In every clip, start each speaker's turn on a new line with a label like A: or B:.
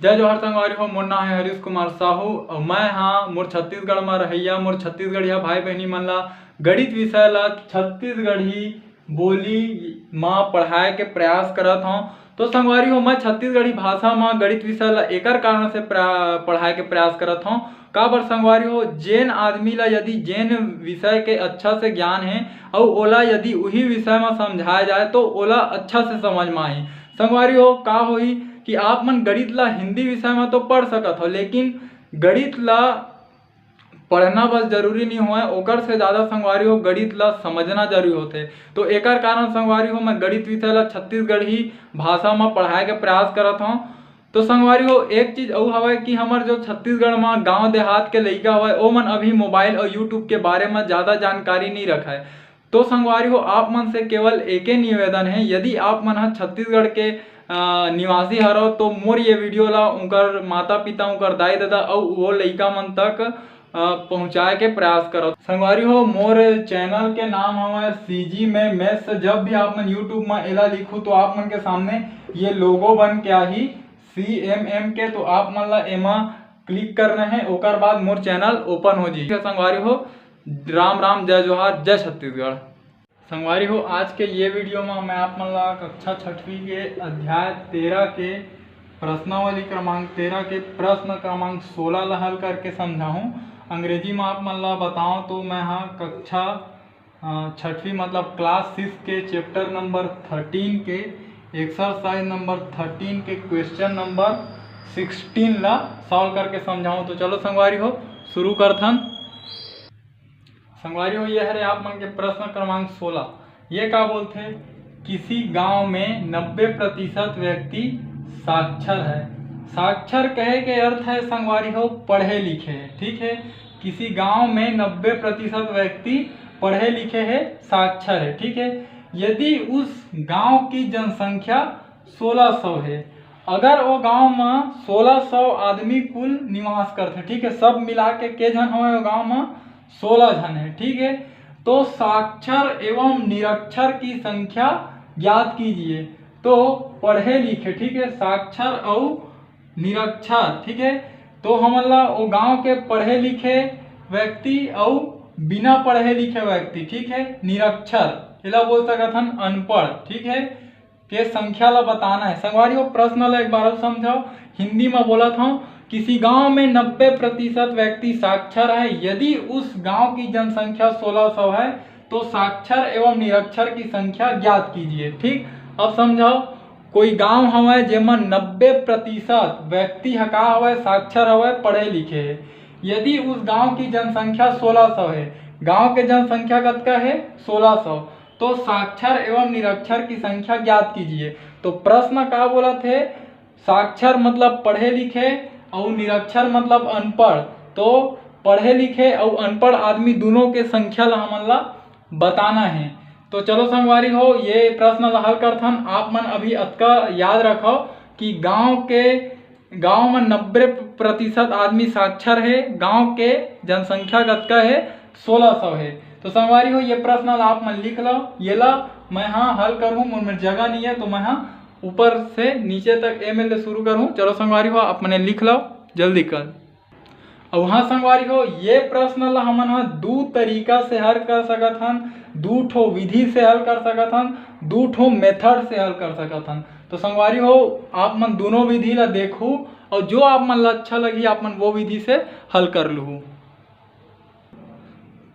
A: जय जोहर संगवारी हो। मोर नाम है हरीश कुमार साहू और मैं हाँ मोर छत्तीसगढ़ में रहिया मोर छत्तीसगढ़िया भाई बहनी मन ला गणित विषय ला छत्तीसगढ़ी बोली माँ पढ़ाए के प्रयास करत हूँ। तो संगवारी हो मैं छत्तीसगढ़ी भाषा में गणित विषय ला एकर कारण से पढ़ाए के प्रयास करत हूँ। का बर संगवारी हो जेन आदमी ला यदि जेन विषय के अच्छा से ज्ञान है और ओला यदि वही विषय में समझाया जाए तो ओला अच्छा से समझ में आही। संगवारी हो का होई कि आप मन गणित ला हिंदी विषय में तो पढ़ सकत हो, लेकिन गणित ला पढ़ना बस जरूरी नहीं हुआ ओकर से ज़्यादा संगवारी हो गणित ला समझना जरूरी होते। तो एकर कारण संगवारी हो मैं गणित विषय ला छत्तीसगढ़ी भाषा में पढ़ाए के प्रयास करत हूँ। तो संगवारी हो एक चीज और हवा कि हमार जो छत्तीसगढ़ में गांव देहात के लइका हवा ओ मन अभी मोबाइल और यूट्यूब के बारे में ज़्यादा जानकारी नहीं रखा है। तो संगवारी हो आप मन से केवल एक ही निवेदन है, यदि आप मन छत्तीसगढ़ के निवासी हरो तो मोर ये वीडियो ला उनकर माता पिता उनकर दाई दादा और वो लइका मन तक पहुँचाए के प्रयास करो। संगवारी हो मोर चैनल के नाम हमारे सीजी में मैथ्स। जब भी आप मन यूट्यूब में एला लिखू तो आप मन के सामने ये लोगो बन के आही CMM के, तो आप मन ला एमा क्लिक करना है ओकर बाद मोर चैनल ओपन हो जी। संगवारी हो राम राम जय जोहार जय छत्तीसगढ़। संगवारी हो आज के ये वीडियो में मैं आप मन ला कक्षा 6वीं के अध्याय 13 के प्रश्नावली क्रमांक 13 के प्रश्न क्रमांक 16 ला हल करके समझाऊँ। अंग्रेजी में आप मन ला बताऊँ तो मैं हाँ कक्षा 6वीं मतलब क्लास 6 के चैप्टर नंबर 13 के एक्सरसाइज नंबर 13 के क्वेश्चन नंबर 16 ला सॉल्व करके समझाऊँ। तो चलो संगवारी हो शुरू करथन। संगवारी हो यह है आप मन के प्रश्न क्रमांक 16। ये का बोलते किसी गांव में 90% व्यक्ति साक्षर है। साक्षर कहे के अर्थ है संगवारी हो पढ़े लिखे है, ठीक है। किसी गांव में 90% व्यक्ति पढ़े लिखे है साक्षर है, ठीक है। यदि उस गांव की जनसंख्या 1600 है, अगर वो गांव में 1600 आदमी कुल निवास करते, ठीक है, सब मिला के जन हमारे गांव में 16 जन है, ठीक है। तो साक्षर एवं निरक्षर की संख्या ज्ञात कीजिए। तो पढ़े लिखे, ठीक है, साक्षर और निरक्षर, ठीक है। तो हमारा वो गांव के पढ़े लिखे व्यक्ति और बिना पढ़े लिखे व्यक्ति, ठीक है, निरक्षर इला बोल सकत हन अनपढ़, ठीक है, के संख्या ला बताना है। संगवारी हो प्रश्न ला एक बार और समझाओ। हिंदी में बोला था किसी गांव में 90% व्यक्ति साक्षर है, यदि उस गांव की जनसंख्या 1600 है तो साक्षर एवं निरक्षर की संख्या ज्ञात कीजिए, ठीक। अब समझाओ कोई गांव हवे जेमा 90% व्यक्ति का हवे साक्षर हवे पढ़े लिखे है। यदि उस गांव की जनसंख्या 1600 है, गांव के जनसंख्या कतका है 1600, तो साक्षर एवं निरक्षर की संख्या ज्ञात कीजिए। तो प्रश्न का बोला थे साक्षर मतलब पढ़े लिखे और निरक्षर मतलब अनपढ़। तो पढ़े लिखे और अनपढ़ आदमी दोनों के संख्या ला हमन ला बताना है। तो चलो संगवारी हो ये प्रश्न ला हल करथन। आप मन अभी अतका याद रखो कि गांव में 90% आदमी साक्षर है, गांव के जनसंख्या कतका है 1600 है। तो संगवारी हो ये प्रश्न आप मन लिख लो। ये ला मैं हाँ हल करूँ, मेरे जगह नहीं है तो मैं हाँ ऊपर से नीचे तक ML शुरू करूँ। चलो संगवारी हो आप मैंने लिख लो जल्दी कर। और वहाँ संगवारी हो ये प्रश्न ला हमन हाँ दो तरीका से हल कर सकत हन, दो ठो विधि से हल कर सकत हन, दो ठो मेथड से हल कर सकत हन। तो संगवारी हो आप मन दोनों विधि ला देखो और जो आप मन ला अच्छा लगी आप मन वो विधि से हल कर लूँ।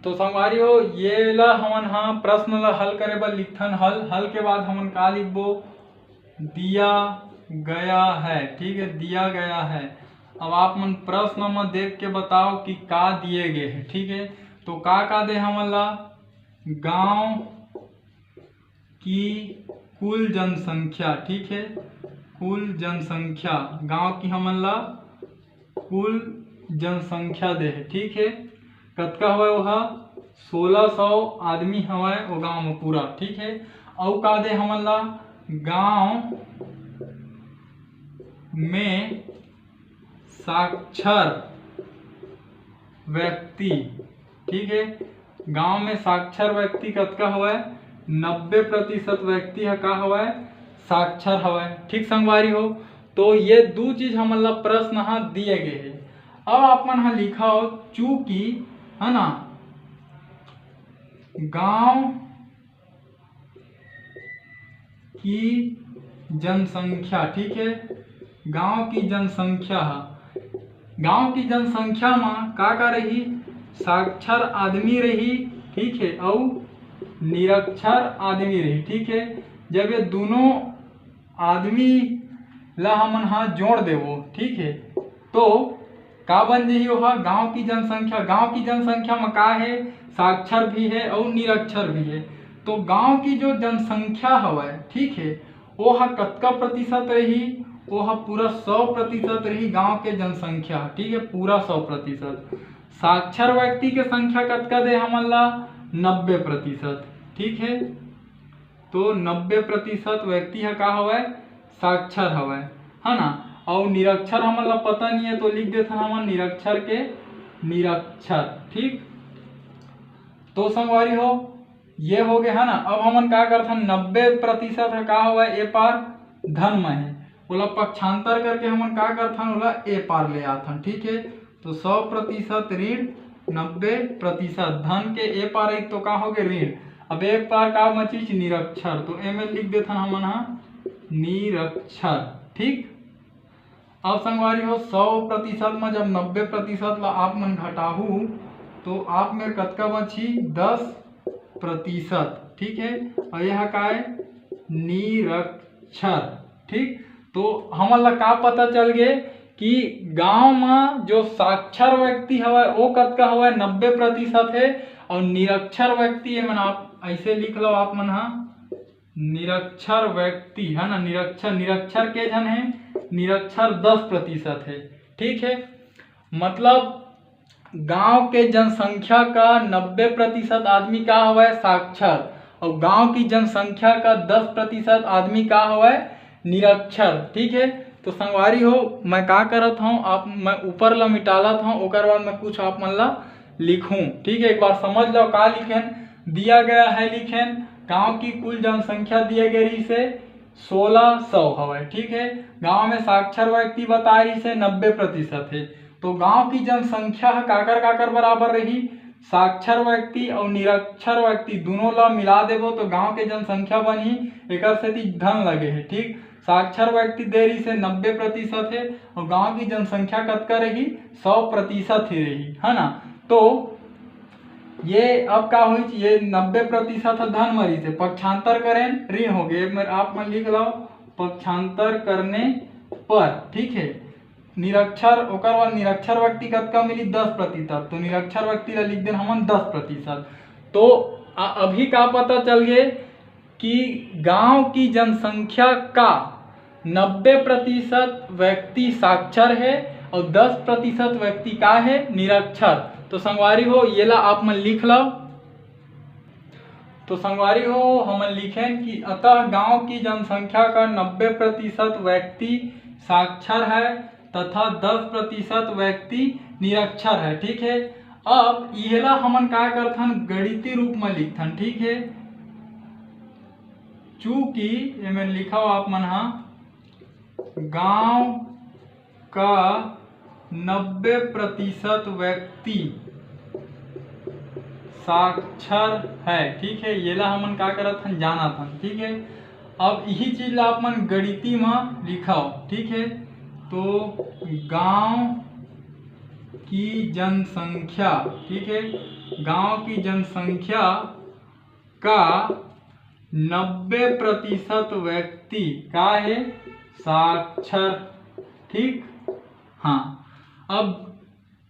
A: तो संगवारी हो ये ला हमन हाँ प्रश्न ला हल करे बर लिखथन हल के बाद हमन का लिखबो दिया गया है, ठीक है, दिया गया है। अब आप मन प्रश्न में देख के बताओ कि का दिए गए हैं, ठीक है। तो का दे हमन ला गांव की कुल जनसंख्या, ठीक है, कुल जनसंख्या गांव की हमन ला कुल जनसंख्या दे है, ठीक है। कतका हवे वह 1600 आदमी हवे वो गांव में पूरा, ठीक है। और का दे हमन ला गांव में साक्षर व्यक्ति, ठीक है, गांव में साक्षर व्यक्ति कतका हवे 90% व्यक्ति का हवे साक्षर हवे, ठीक संगवारी हो। तो ये दो चीज हमला प्रश्न हाँ दिए गए हैं। अब आप मन हाँ लिखा हो चूंकि है ना गांव की जनसंख्या, ठीक है, गांव की जनसंख्या, गांव की जनसंख्या में का रही, साक्षर आदमी रही, ठीक है, और निरक्षर आदमी रही, ठीक है। जब ये दोनों आदमी ला हमन हाँ जोड़ देवो, ठीक है, तो का बन जाही वह गांव की जनसंख्या। गांव की जनसंख्या में का है, साक्षर भी है और निरक्षर भी है। तो गांव की जो जनसंख्या हवै, ठीक है, वो कतका प्रतिशत रही, वो पूरा 100% रही गांव के जनसंख्या, ठीक है, पूरा 100%। साक्षर व्यक्ति के संख्या कतका दे हमन ला 90%, ठीक है। तो 90% व्यक्ति है का हवै, साक्षर हवै, है ना। और निरक्षर हमन ला पता नहीं है तो लिख देते हमन निरक्षर के निरक्षर, ठीक। तो संगवारी हो ये हो गया, है ना। अब हमन का करथन 90% है का हुआ ए पार धन में है, बोला पक्षांतर करके हमन का करथन बोला ए पार ले आथन, ठीक है। तो 100% ऋण 90% धन के ए पार एक तो का हो गए ऋण। अब ए पार का मचीज निरक्षर, तो ए में लिख देथन हमन हाँ निरक्षर, ठीक। अब संगवारी हो 100% में जब 90% ला आप मन घटाहू तो आप में कतका बची 10%, ठीक है। और यह का है निरक्षर, ठीक। तो हमन ला का पता चल गए कि गांव में जो साक्षर व्यक्ति हवा वो कतका हवा 90% है, और निरक्षर व्यक्ति है मन आप ऐसे लिख लो आप मन हाँ निरक्षर व्यक्ति, है ना। निरक्षर के जन है, निरक्षर 10% है, ठीक है। मतलब गांव के जनसंख्या का 90% आदमी का हुआ है साक्षर, और गांव की जनसंख्या का 10% आदमी का हुआ है निरक्षर, ठीक है। तो संगवारी हो मैं का करत हूँ, आप मैं ऊपर ला मिटालत हूँ, ओकर बाद मैं कुछ आप मन ला लिखूं, ठीक है। एक बार समझ लो का लिखेन दिया गया है, लिखेन गांव की कुल जनसंख्या दिए गई से 1600 हवा, ठीक है। गांव में साक्षर व्यक्ति बता रही से 90% है, तो गांव की जनसंख्या काकर बराबर रही, साक्षर व्यक्ति और निरक्षर व्यक्ति दोनों ला मिला देबो तो गांव के जनसंख्या बनी, एक धन लगे है, ठीक। साक्षर व्यक्ति दे रही से 90% है, और गांव की जनसंख्या कतका रही 100% ही रही, है ना। तो ये अब का हुई, ये 90% धन मरी से पक्षांतर करें ऋण हो गए, आप मन लिख लो पक्षांतर करने पर, ठीक है। निरक्षर ओकर बाद निरक्षर व्यक्ति कतका मिली 10%, तो निरक्षर व्यक्ति ला लिख देना हमन 10%। तो अभी का पता चल गए कि गांव की जनसंख्या का 90% व्यक्ति साक्षर है और 10% व्यक्ति का है निरक्षर। तो संगवारी हो ये ला आप मन लिख लो। तो संगवारी हो हमन लिखें कि अतः गांव की जनसंख्या का 90% व्यक्ति साक्षर है तथा 10% व्यक्ति निरक्षर है, ठीक है। अब यहला हमन का करथन गणितीय रूप में लिखथन, ठीक है। चूंकि ये में लिखा हो आप मन हाँ गांव का 90% व्यक्ति साक्षर है, ठीक है। ये ला हमन का करत हन जाना था, ठीक है। अब यही चीज ला आप मन गणितीय में लिखाओ, ठीक है। तो गांव की जनसंख्या, ठीक है, गांव की जनसंख्या का 90% व्यक्ति का है साक्षर, ठीक। हाँ, अब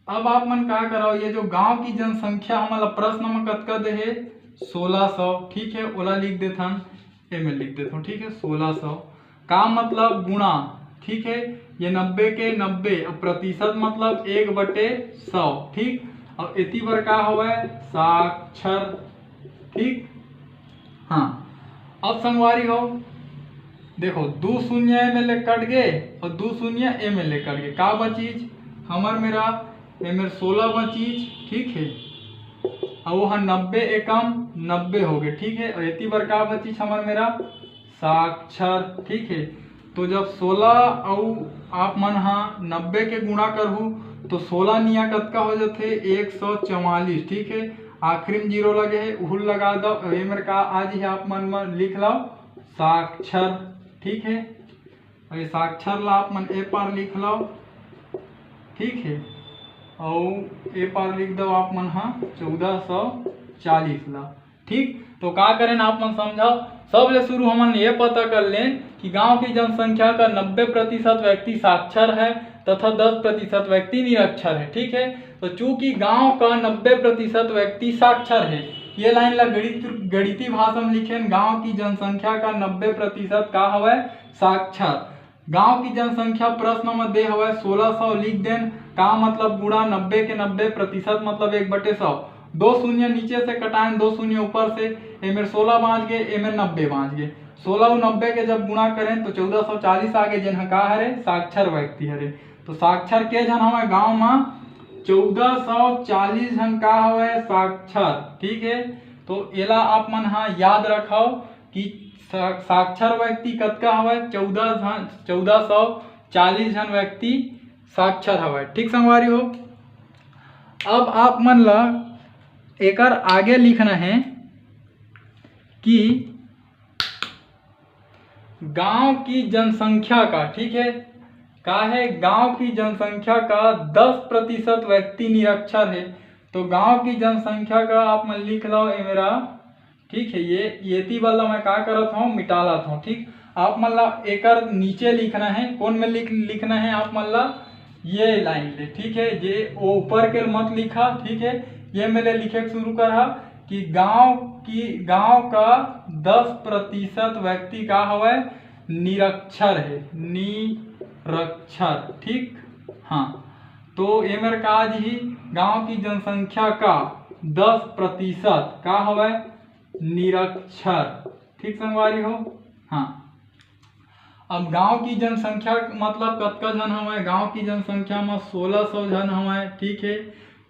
A: आप मन का कराओ, ये जो गांव की जनसंख्या हमारा प्रश्न में कतका दे है 1600, ठीक है। ओला लिख देथन ए में लिख देता हूँ, ठीक है। 1600 का मतलब गुणा, ठीक है। ये 90 के 90 और प्रतिशत मतलब 1/100, ठीक। और इति बार का हुआ है साक्षर, ठीक। हाँ, अब संगवारी हो देखो 2 शून्य ए में ले कट गए और 2 शून्य ए में ले कट गए, का बचीज हमर मेरा ए मेरे 16 बचीज, ठीक है। और वो 90 एकम 90 हो गए, ठीक है। और इति बार का बचीज हमर मेरा साक्षर, ठीक है। तो जब 16 और आप मन हाँ 90 के गुणा करहू तो 16 निया कतका हो जाते 144। ठीक है, आखिरी में जीरो लगे है उहुल लगा दो। ये मेरे का आज ही आप मन में लिख लो साक्षर। ठीक है, और ये साक्षर ला आप मन ए पार लिख लो। ठीक है, और ए पार लिख दो आप मन हाँ 1440 ला। ठीक, तो का करें आप मन समझाओ। सबले शुरू हमन ये पता कर लें कि गांव की जनसंख्या का 90% व्यक्ति साक्षर है तथा 10% व्यक्ति निरक्षर है। ठीक है, तो चूंकि गांव का 90% व्यक्ति साक्षर है, ये लाइन ला गणितीय भाषा में लिखे, गांव की जनसंख्या का 90% का हवै साक्षर। गांव की जनसंख्या प्रश्न में दे हवै 1600 लिख देन। का मतलब गुणा 90 के 90% मतलब 1/100। 2 शून्य नीचे से कटाएं, 2 शून्य ऊपर से, एमें 16 बाँच गए, एमें 90 बाँच गए। 16 और 90 के जब गुणा करें तो 1440 आगे, जिन का हरे साक्षर व्यक्ति हरे। तो साक्षर के जन हमारे गांव में 1440 जन का हवे साक्षर। ठीक है, तो एला आप मन हाँ याद रखाओ कि साक्षर व्यक्ति कतका हवे 1440 जन व्यक्ति साक्षर हवे। ठीक संगवारी हो, अब आप मन ला एकर आगे लिखना है कि गांव की जनसंख्या का, ठीक है, का है गांव की जनसंख्या का 10% व्यक्ति निरक्षर है। तो गांव की जनसंख्या का आप मन लिख लो ये मेरा। ठीक है, ये वाला मैं क्या करत हूँ मिटा लाता हूँ। ठीक, आप मन ला एकर नीचे लिखना है, कौन में लिखना है आप मन ला ये लाइन ले। ठीक है, ये ऊपर के मत लिखा। ठीक है, ये मैंने लिखे शुरू करा कि गांव का 10% व्यक्ति का हवे निरक्षर है, निरक्षर। ठीक, हाँ, तो ये मेरे का आज ही गांव की जनसंख्या का 10% का हवे निरक्षर। ठीक संगवारी हो, हाँ। अब गांव की जनसंख्या मतलब कतका जन हवे, गांव की जनसंख्या में 1600 जन हवे। ठीक है,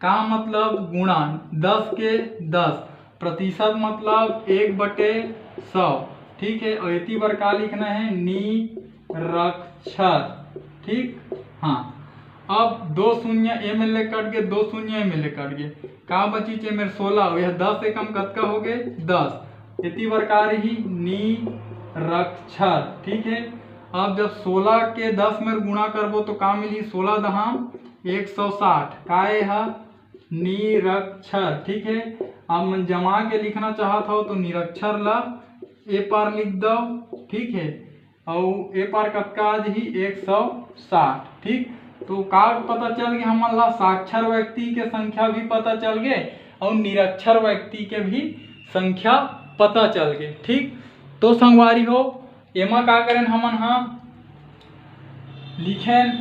A: का मतलब गुणा 10 के 10 प्रतिशत मतलब 1/100। ठीक है, और इसी बार का लिखना है निरक्षर। ठीक, हाँ। अब 2 शून्य ए में ले कट गए, 2 शून्य ए में ले कट गए, का बची चे मेरे 16, यह 10 से कम कतका हो गए 10। इसी प्रकार ही निरक्षर। ठीक है, अब जब 16 के 10 में गुणा करबो तो का मिली 16 दहाम 160, का है निरक्षर। ठीक है, अब मैं जमा के लिखना चाहता हो तो निरक्षर ला ए पार लिख दो। ठीक है, और ए पार कतका आज ही 160। ठीक, तो का पता चल गया हमारा ला साक्षर व्यक्ति के संख्या भी पता चल गए और निरक्षर व्यक्ति के भी संख्या पता चल गए। ठीक, तो संगवारी हो एमा का करें हमन हाँ लिखें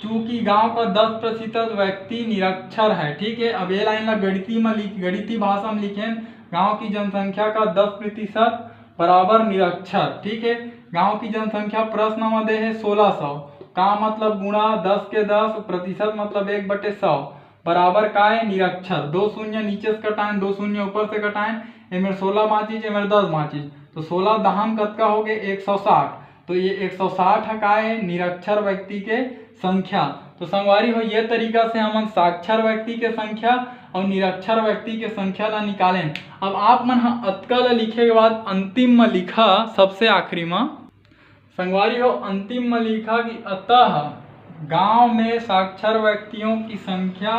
A: चूंकि गांव का 10% व्यक्ति निरक्षर है। ठीक है, अब ये लाइन ला गणितीय भाषा में लिखें, गांव की जनसंख्या का 10% बराबर निरक्षर। ठीक है, गांव की जनसंख्या प्रश्न में दे है 1600, का मतलब गुणा 10 के 10 प्रतिशत मतलब 1/100 बराबर का है निरक्षर। 2 शून्य नीचे से कटाएं, 2 शून्य ऊपर से कटाएं, एमें 16 बाँची, एमें 10 बाँची, तो 16 दहाम कतका हो गए 160। तो ये 160 का है निरक्षर व्यक्ति के संख्या। तो संगवारी हो ये तरीका से हम साक्षर व्यक्ति के संख्या और निरक्षर व्यक्ति के संख्या ला निकालें। अब आप मन अतका ला लिखे के बाद अंतिम में लिखा सबसे आखिरी में संगवारी हो अंतिम में लिखा कि अतः गांव में साक्षर व्यक्तियों की संख्या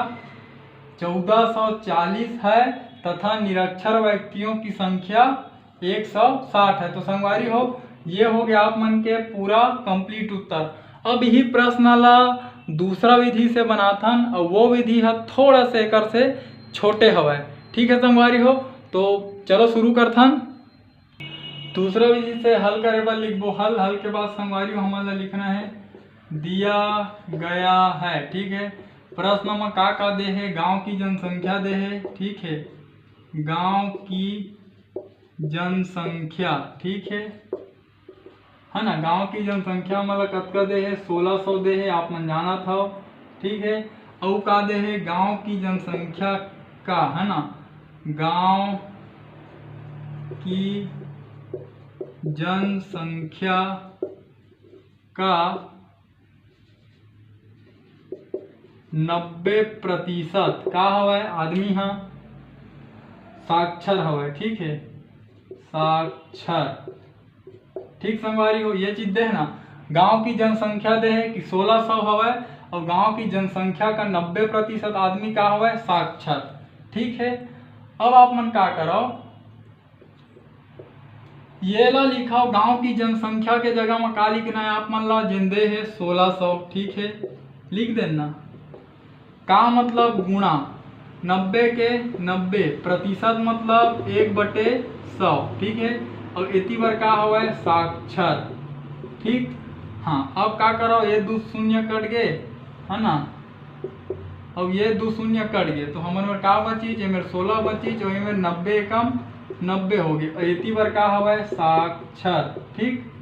A: 1440 है तथा निरक्षर व्यक्तियों की संख्या 160 है। तो संगवारी हो ये हो गया आप मन के पूरा कंप्लीट उत्तर। अब यही प्रश्न ला दूसरा विधि से बनाथन और वो विधि है थोड़ा से एकर से छोटे हवे। ठीक है संगवारी हो, तो चलो शुरू करथन। दूसरा विधि से हल करे बर लिखबो हल के बाद संगवारी हो हमारा लिखना है दिया गया है। ठीक है, प्रश्न में का दे है, गांव की जनसंख्या दे है। ठीक है, गांव की जनसंख्या, ठीक है ना, गांव की जनसंख्या मतलब कतका दे है 1600 दे है, आप मन जाना था। ठीक है, और का दे है गांव की जनसंख्या का, है ना, गांव की जनसंख्या का 90% का हवे आदमी हाँ साक्षर हवे। ठीक है, साक्षर। ठीक संगवारी हो, ये चीज दे ना, गांव की जनसंख्या दे है कि 1600 हवे और गांव की जनसंख्या का 90% आदमी का हवे साक्षर। ठीक है, अब आप मन का करो, ये ला लिखाओ गांव की जनसंख्या के जगह में का लिखना है आप मन ला, जिंदे है 1600। ठीक है, लिख देना। का मतलब गुणा 90 के 90% मतलब 1/100। ठीक है, और इतनी बार का हुआ है साक्षर। ठीक, हाँ अब का करो, ये 2 शून्य कट गए है ना, अब ये 2 शून्य कट गए तो हमारे में का बची, जे मेरे 16 बची, जो में 90 एकम 90 हो गए, और इतनी बार का हुआ है साक्षर। ठीक,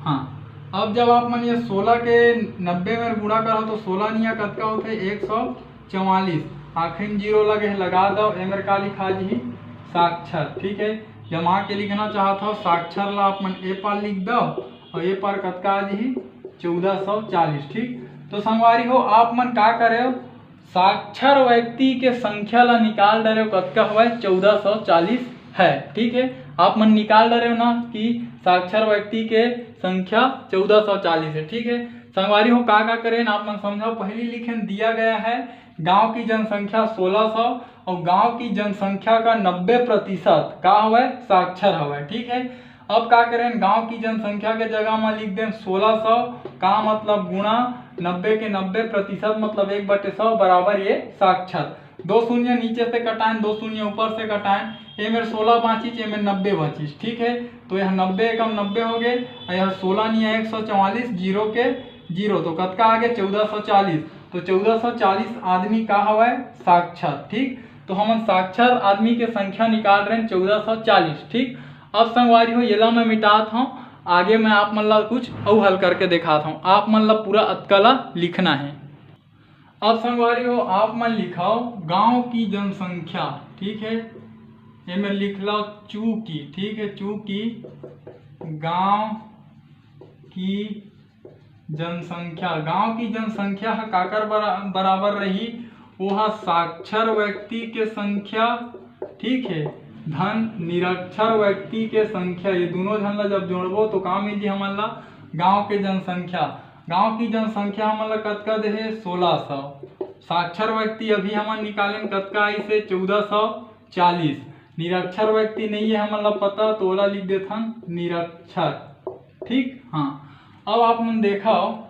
A: हाँ अब जब आप मन ये 16 के 90 में गुणा करो तो 16 निया कतका होते 144, आखिर में जीरो लगे लगा दो, एमर का लिखा जी साक्षर। ठीक है, जमा के लिखना चाहता हो साक्षर ला आप मन ए पार लिख दो और ए पार कतका जी 1440। ठीक, तो संगवारी हो आप मन का करे हो, साक्षर व्यक्ति के संख्या ला निकाल डरे हो, कतका हुआ है 1440 है। ठीक है, आप मन निकाल डरे हो ना कि साक्षर व्यक्ति के संख्या 1440 है। ठीक है, संगवारी हो का करें आप मन समझाओ। पहली लिखन दिया गया है गांव की जनसंख्या 1600 और गांव की जनसंख्या का 90% का हुआ है साक्षर हुआ है। ठीक है, अब का करें, गांव की जनसंख्या के जगह में लिख दें 1600 का मतलब गुणा 90 के 90% मतलब 1/100 बराबर ये साक्षर। 2 शून्य नीचे से कटाएं, 2 शून्य ऊपर से कटाएं, ये मेरे 16 बाँचीच, ये मेरे 90 बाँचीच। ठीक है, तो यह 90 एकम 90 हो गए और यह 16 नहीं है 144, जीरो के जीरो तो कतका आ गया 1440। तो 1440 आदमी का हुआ है साक्षर। ठीक, तो हम साक्षर आदमी के संख्या निकाल रहे हैं 1440। ठीक, अब संगवारी हो ये ला मैं मिटाता हूँ, आगे मैं आप मन ला कुछ और हल करके दिखाता हूँ, आप मन ला पूरा अतकला लिखना है। अब संगवारी हो आप मन लिखाओ गांव की जनसंख्या। ठीक है, ये मैं लिख लो चूंकि। ठीक है, चूंकि गांव की जनसंख्या, गांव की जनसंख्या काकर बराबर रही, वह साक्षर व्यक्ति के संख्या। ठीक है, धन निरक्षर व्यक्ति के संख्या, ये दोनों धन ला जब जोड़बो तो का मिली हमन ला गांव के जनसंख्या। गांव की जनसंख्या हमन ला कतका दे 1600, साक्षर व्यक्ति अभी हमन निकालें कतका आई से 1440, निरक्षर व्यक्ति नहीं है हमन ला पता तो ओला लिख देथन निरक्षर। ठीक, हाँ अब आप मन देखो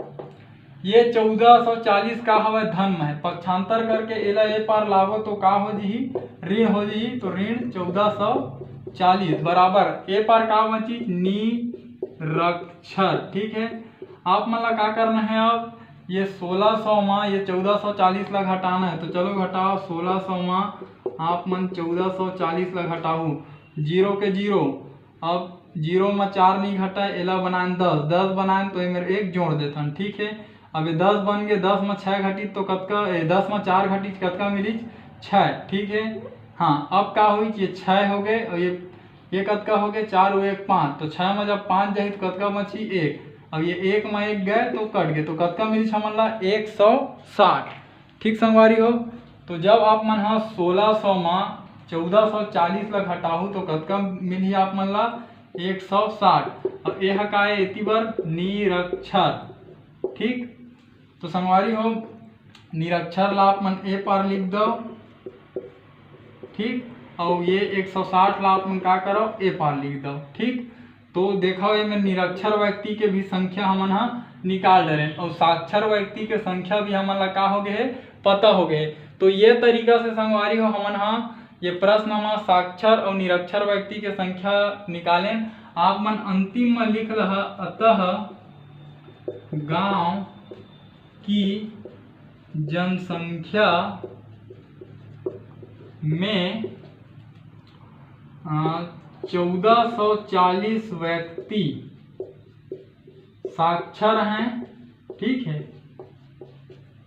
A: ये 1440 का हवा धन में पक्षांतर करके एला ए पार लावो तो का हो जी ऋण हो जी, तो ऋण 1440 बराबर ए पार का बची निरक्षर। ठीक है, आप मन ला का करना है, अब ये 1600 में ये 1440 ला घटाना है, तो चलो घटाओ 1600 में आप मन 1440 ला घटाओ, जीरो के जीरो, अब जीरो में 4 नहीं घटा, एला बनाए 10, 10 बनाए तो मेरे 1 जोड़ देथन। ठीक है, अब ये 10 बन गए, 10 में 6 घटी तो कतका 10 में 4 घटी कतका मिली 6। ठीक है, हाँ अब का हुई ये 6 हो गए और ये कतका हो गए 4 और 1 5, तो 6 में जब 5 जाए तो कतका बची 1, अब ये 1 में 1 गए तो कट गए, तो कतका मिली हमन ला 160। ठीक संगवारी हो, तो जब आप मन हाँ 1600 में 1440 ला घटाऊ तो कतका मिली आप मन ला 160, और यह का है इति बार निरक्षर। ठीक, तो संगवारी हो निरक्षर ला आप मन ए पार लिख दो। ठीक, और ये 160 ला आप मन का करो ए पार लिख दो। ठीक, तो देखो ये में निरक्षर व्यक्ति के भी संख्या हमन हा निकाल रहे और साक्षर व्यक्ति के संख्या भी हमन ला का हो गए पता हो गए। तो ये तरीका से संगवारी हो हमन हा ये प्रश्न में साक्षर और निरक्षर व्यक्ति के संख्या निकालें। आप मन अंतिम में लिख रहा अतः गांव की जनसंख्या में 1440 व्यक्ति साक्षर हैं। ठीक है,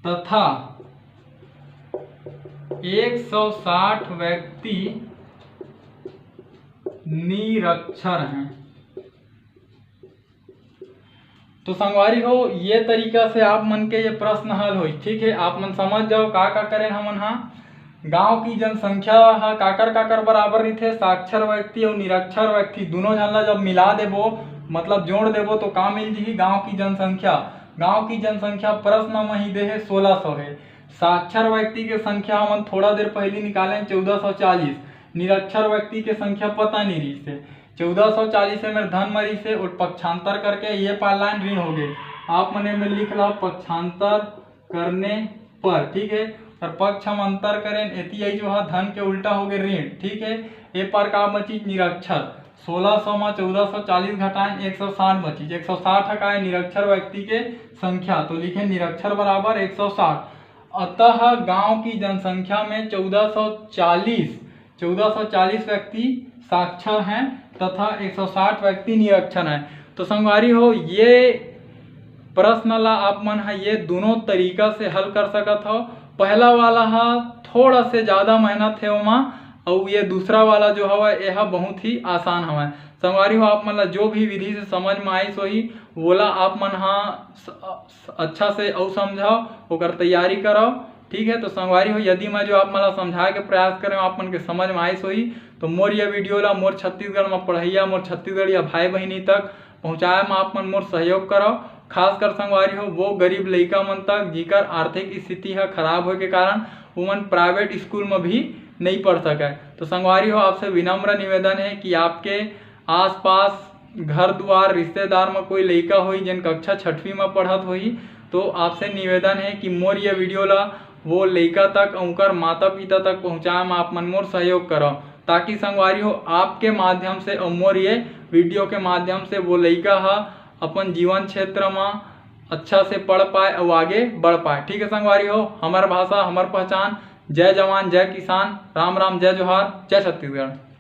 A: तथा 160 व्यक्ति निरक्षर हैं। तो संगवारी हो ये तरीका से आप मन के ये प्रश्न हल हो। ठीक है, आप मन समझ जाओ का करें हमन हा। गांव की जनसंख्या हा काकर बराबर रही, साक्षर व्यक्ति और निरक्षर व्यक्ति दोनों झन ला जब मिला देबो मतलब जोड़ देबो तो का मिल जी गांव की जनसंख्या। गांव की जनसंख्या प्रश्न में ही दे है 1600 है। साक्षर व्यक्ति के संख्या हम थोड़ा देर पहले निकाले 1440। निरक्षर व्यक्ति के संख्या पता नहीं रही से 1440 से मेरे धन मरी से और पक्षांतर करके ये लाइन ऋण हो गए। आप मने में लिख लो पक्षांतर करने पर। ठीक है, और पक्ष हम अंतर करें एती जो है धन के उल्टा हो गए ऋण। ठीक है, ए पर का बची निरक्षर 1600 में 1440 घटाएं 160 बची। 160 हटाए निरक्षर व्यक्ति के संख्या तो लिखे निरक्षर बराबर 160। अतः गांव की जनसंख्या में 1440 व्यक्ति साक्षर हैं तथा 160 व्यक्ति निरक्षर हैं। तो संगवारी हो ये प्रश्न ला आप मन है ये दोनों तरीका से हल कर सकत हो। पहला वाला हा थोड़ा से ज़्यादा मेहनत है ओमा, और ये दूसरा वाला जो हवा यह बहुत ही आसान हवा। संगवारी हो आप मन ला जो भी विधि से समझ में आई सोही बोला आप मन हाँ अच्छा से और समझाओ और तैयारी कराओ। ठीक है, तो संगवारी हो यदि मैं जो आप मन ला समझाए के प्रयास करें आप मन के समझ में आई सोही तो मोर ये वीडियो ला मोर छत्तीसगढ़ में पढ़ैया मोर छत्तीसगढ़िया भाई बहनी तक पहुँचाए में आप मन मोर सहयोग कराओ। खासकर संगवारी हो वो गरीब लड़का मन तक जिकर आर्थिक स्थिति है खराब हो के कारण उमन प्राइवेट स्कूल में भी नहीं पढ़ सके। तो संगवारी हो आपसे विनम्र निवेदन है कि आपके आसपास घर द्वार रिश्तेदार में कोई लड़का हुई जिन कक्षा 6वीं में पढ़त हुई तो आपसे निवेदन है कि मोर ये वीडियो ला वो लड़का तक उनकर माता पिता तक पहुँचाए में आप मन मोर सहयोग करो, ताकि संगवारी हो आपके माध्यम से और मोर ये वीडियो के माध्यम से वो लड़का हा अपन जीवन क्षेत्र में अच्छा से पढ़ पाए और आगे बढ़ पाए। ठीक है संगवारी हो, हमार भाषा हमार पहचान। जय जवान जय किसान, राम राम जय जोहार, जय छत्तीसगढ़।